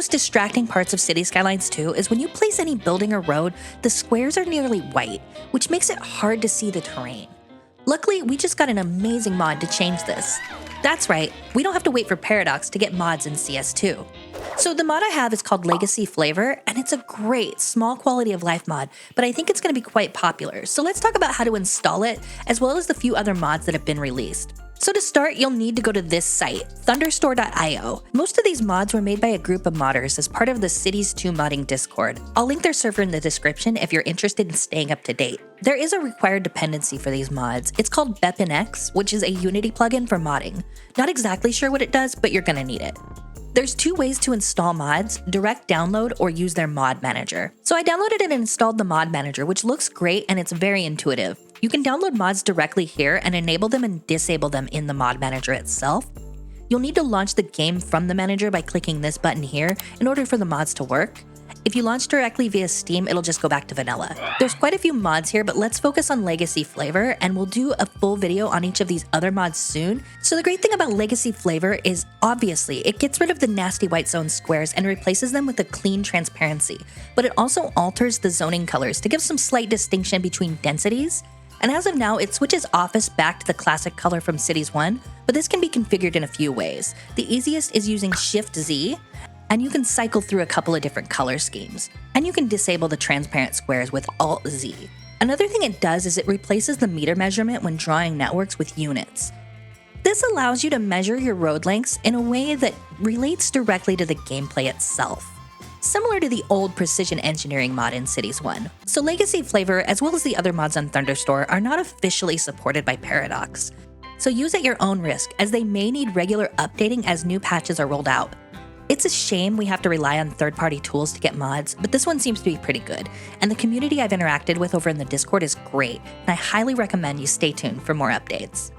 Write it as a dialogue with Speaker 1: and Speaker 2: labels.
Speaker 1: most distracting parts of Cities Skylines 2 is when you place any building or road, the squares are nearly white, which makes it hard to see the terrain. Luckily, we just got an amazing mod to change this. That's right, we don't have to wait for Paradox to get mods in CS2. So the mod I have is called Legacy Flavour, and it's a great, small quality of life mod, but I think it's going to be quite popular. So let's talk about how to install it, as well as the few other mods that have been released. So to start, you'll need to go to this site, thunderstore.io. Most of these mods were made by a group of modders as part of the Cities 2 modding Discord. I'll link their server in the description if you're interested in staying up to date. There is a required dependency for these mods. It's called BepInX, which is a Unity plugin for modding. Not exactly sure what it does, but you're gonna need it. There's two ways to install mods, direct download or use their mod manager. So I downloaded and installed the mod manager, which looks great and it's very intuitive. You can download mods directly here and enable them and disable them in the mod manager itself. You'll need to launch the game from the manager by clicking this button here in order for the mods to work. If you launch directly via Steam, it'll just go back to vanilla. There's quite a few mods here, but let's focus on Legacy Flavour, and we'll do a full video on each of these other mods soon. So the great thing about Legacy Flavour is, obviously, it gets rid of the nasty white zone squares and replaces them with a clean transparency, but it also alters the zoning colors to give some slight distinction between densities. And as of now, it switches Office back to the classic color from Cities 1, but this can be configured in a few ways. The easiest is using Shift-Z, and you can cycle through a couple of different color schemes. And you can disable the transparent squares with Alt-Z. Another thing it does is it replaces the meter measurement when drawing networks with units. This allows you to measure your road lengths in a way that relates directly to the gameplay itself, similar to the old precision engineering mod in Cities 1. So Legacy Flavour, as well as the other mods on Thunderstore, are not officially supported by Paradox. So use at your own risk, as they may need regular updating as new patches are rolled out. It's a shame we have to rely on third-party tools to get mods, but this one seems to be pretty good, and the community I've interacted with over in the Discord is great, and I highly recommend you stay tuned for more updates.